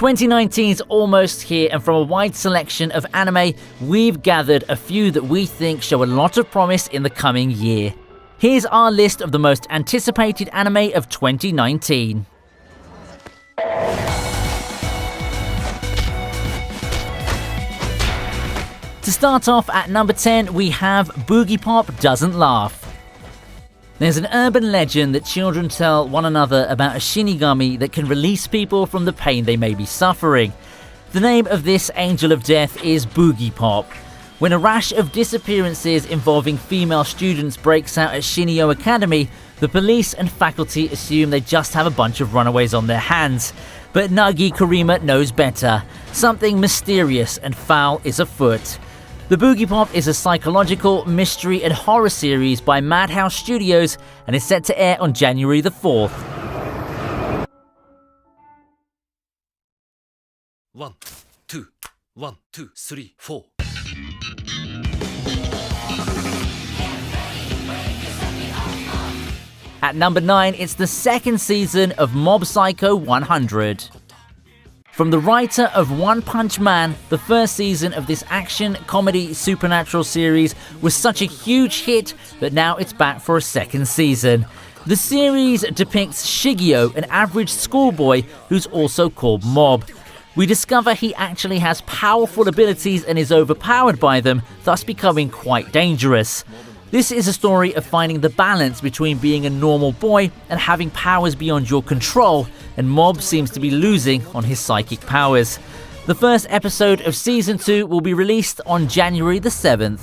2019's almost here, and from a wide selection of anime, we've gathered a few that we think show a lot of promise in the coming year. Here's our list of the most anticipated anime of 2019. To start off at number 10, we have Boogie Pop Doesn't Laugh. There's an urban legend that children tell one another about a shinigami that can release people from the pain they may be suffering. The name of this angel of death is Boogie Pop. When a rash of disappearances involving female students breaks out at Shinio Academy, the police and faculty assume they just have a bunch of runaways on their hands. But Nagi Kurima knows better. Something mysterious and foul is afoot. The Boogie Pop is a psychological, mystery and horror series by Madhouse Studios and is set to air on January the 4th. 1, 2, 1, 2, 3, 4. At number 9, it's the second season of Mob Psycho 100. From the writer of One Punch Man, the first season of this action, comedy, supernatural series was such a huge hit that now it's back for a second season. The series depicts Shigeo, an average schoolboy who's also called Mob. We discover he actually has powerful abilities and is overpowered by them, thus becoming quite dangerous. This is a story of finding the balance between being a normal boy and having powers beyond your control, and Mob seems to be losing on his psychic powers. The first episode of Season 2 will be released on January the 7th.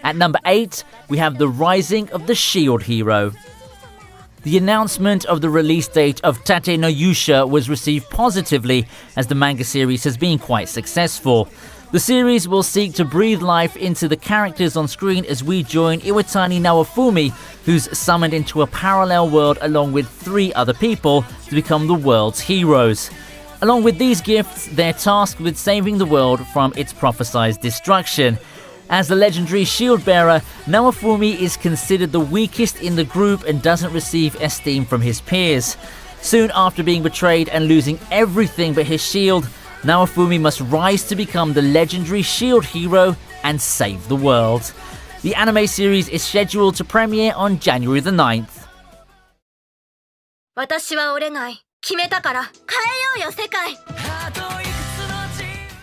At number 8, we have The Rising of the Shield Hero. The announcement of the release date of Tate no Yusha was received positively, as the manga series has been quite successful. The series will seek to breathe life into the characters on screen as we join Iwatani Naofumi, who's summoned into a parallel world along with 3 other people to become the world's heroes. Along with these gifts, they're tasked with saving the world from its prophesied destruction. As the legendary shield bearer, Naofumi is considered the weakest in the group and doesn't receive esteem from his peers. Soon after being betrayed and losing everything but his shield, Naofumi must rise to become the legendary shield hero and save the world. The anime series is scheduled to premiere on January the 9th.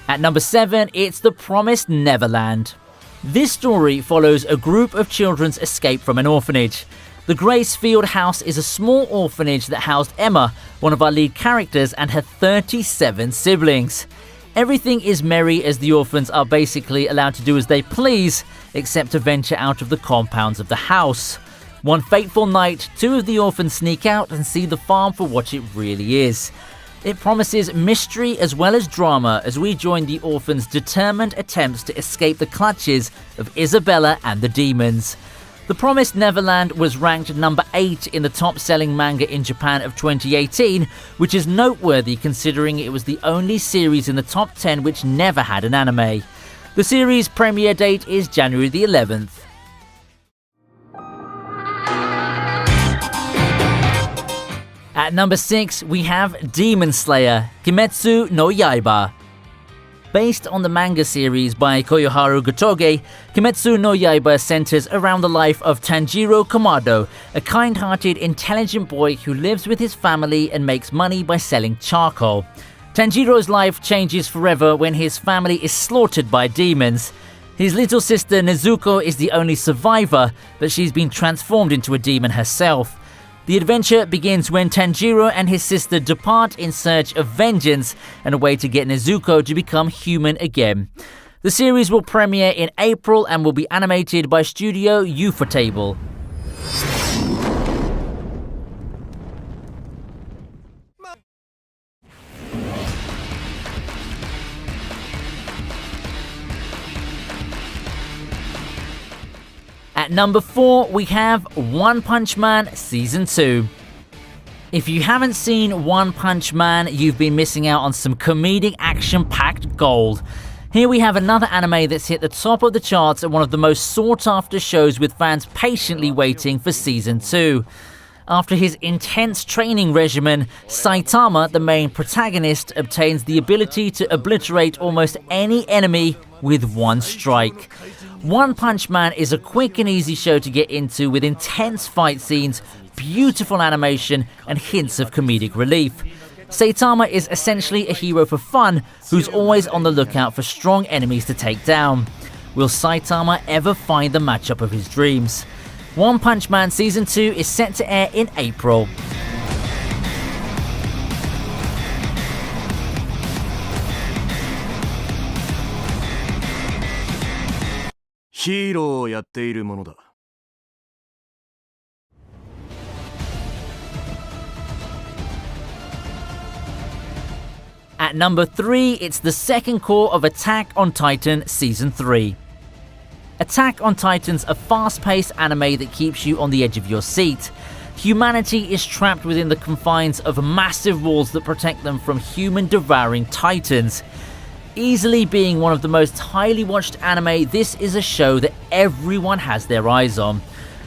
At number 7, it's The Promised Neverland. This story follows a group of children's escape from an orphanage. The Gracefield House is a small orphanage that housed Emma, one of our lead characters, and her 37 siblings. Everything is merry as the orphans are basically allowed to do as they please, except to venture out of the compounds of the house. One fateful night, 2 of the orphans sneak out and see the farm for what it really is. It promises mystery as well as drama as we join the orphans' determined attempts to escape the clutches of Isabella and the demons. The Promised Neverland was ranked number 8 in the top-selling manga in Japan of 2018, which is noteworthy considering it was the only series in the top 10 which never had an anime. The series' premiere date is January the 11th. At number 6, we have Demon Slayer, Kimetsu no Yaiba. Based on the manga series by Koyoharu Gotoge, Kimetsu no Yaiba centers around the life of Tanjiro Kamado, a kind-hearted, intelligent boy who lives with his family and makes money by selling charcoal. Tanjiro's life changes forever when his family is slaughtered by demons. His little sister Nezuko is the only survivor, but she's been transformed into a demon herself. The adventure begins when Tanjiro and his sister depart in search of vengeance and a way to get Nezuko to become human again. The series will premiere in April and will be animated by Studio Ufotable. At number 4, we have One Punch Man Season 2. If you haven't seen One Punch Man, you've been missing out on some comedic action-packed gold. Here we have another anime that's hit the top of the charts and one of the most sought-after shows, with fans patiently waiting for Season 2. After his intense training regimen, Saitama, the main protagonist, obtains the ability to obliterate almost any enemy with one strike. One Punch Man is a quick and easy show to get into, with intense fight scenes, beautiful animation, and hints of comedic relief. Saitama is essentially a hero for fun, who's always on the lookout for strong enemies to take down. Will Saitama ever find the matchup of his dreams? One Punch Man Season 2 is set to air in April. Hero をやっているものだ。At number 3, it's the second core of Attack on Titan Season 3. Attack on Titan's a fast-paced anime that keeps you on the edge of your seat. Humanity is trapped within the confines of massive walls that protect them from human-devouring titans. Easily being one of the most highly watched anime, this is a show that everyone has their eyes on.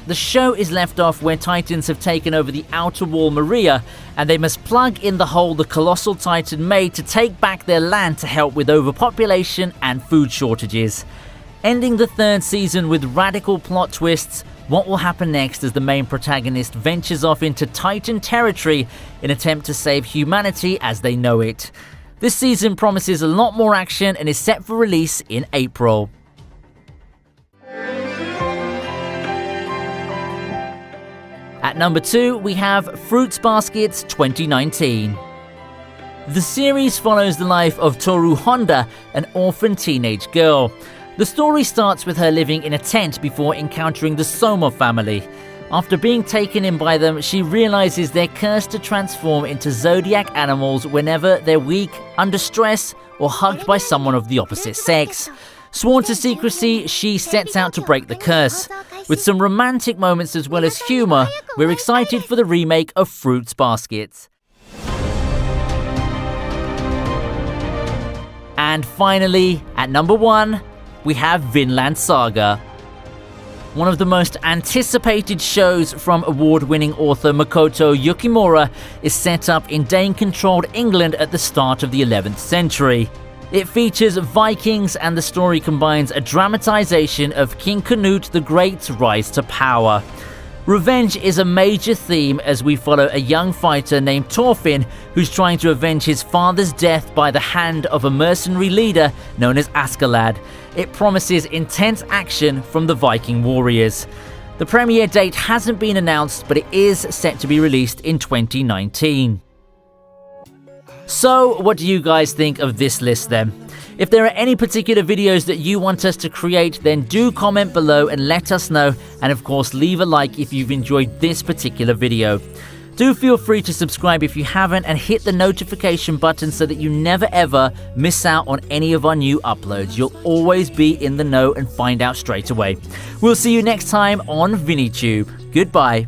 The show is left off where Titans have taken over the outer wall Maria, and they must plug in the hole the colossal Titan made to take back their land to help with overpopulation and food shortages. Ending the third season with radical plot twists, what will happen next as the main protagonist ventures off into Titan territory in an attempt to save humanity as they know it. This season promises a lot more action and is set for release in April. At number 2, we have Fruits Baskets 2019. The series follows the life of Toru Honda, an orphan teenage girl. The story starts with her living in a tent before encountering the Soma family. After being taken in by them, she realizes they're cursed to transform into zodiac animals whenever they're weak, under stress, or hugged by someone of the opposite sex. Sworn to secrecy, she sets out to break the curse. With some romantic moments as well as humor, we're excited for the remake of Fruits Baskets. And finally, at number 1, we have Vinland Saga. One of the most anticipated shows from award-winning author Makoto Yukimura is set up in Dane-controlled England at the start of the 11th century. It features Vikings, and the story combines a dramatization of King Canute the Great's rise to power. Revenge is a major theme as we follow a young fighter named Thorfinn who's trying to avenge his father's death by the hand of a mercenary leader known as Askeladd. It promises intense action from the Viking warriors. The premiere date hasn't been announced, but it is set to be released in 2019. So, what do you guys think of this list then? If there are any particular videos that you want us to create, then do comment below and let us know, and of course leave a like if you've enjoyed this particular video. Do feel free to subscribe if you haven't, and hit the notification button so that you never ever miss out on any of our new uploads. You'll always be in the know and find out straight away. We'll see you next time on VinnyTube. Goodbye.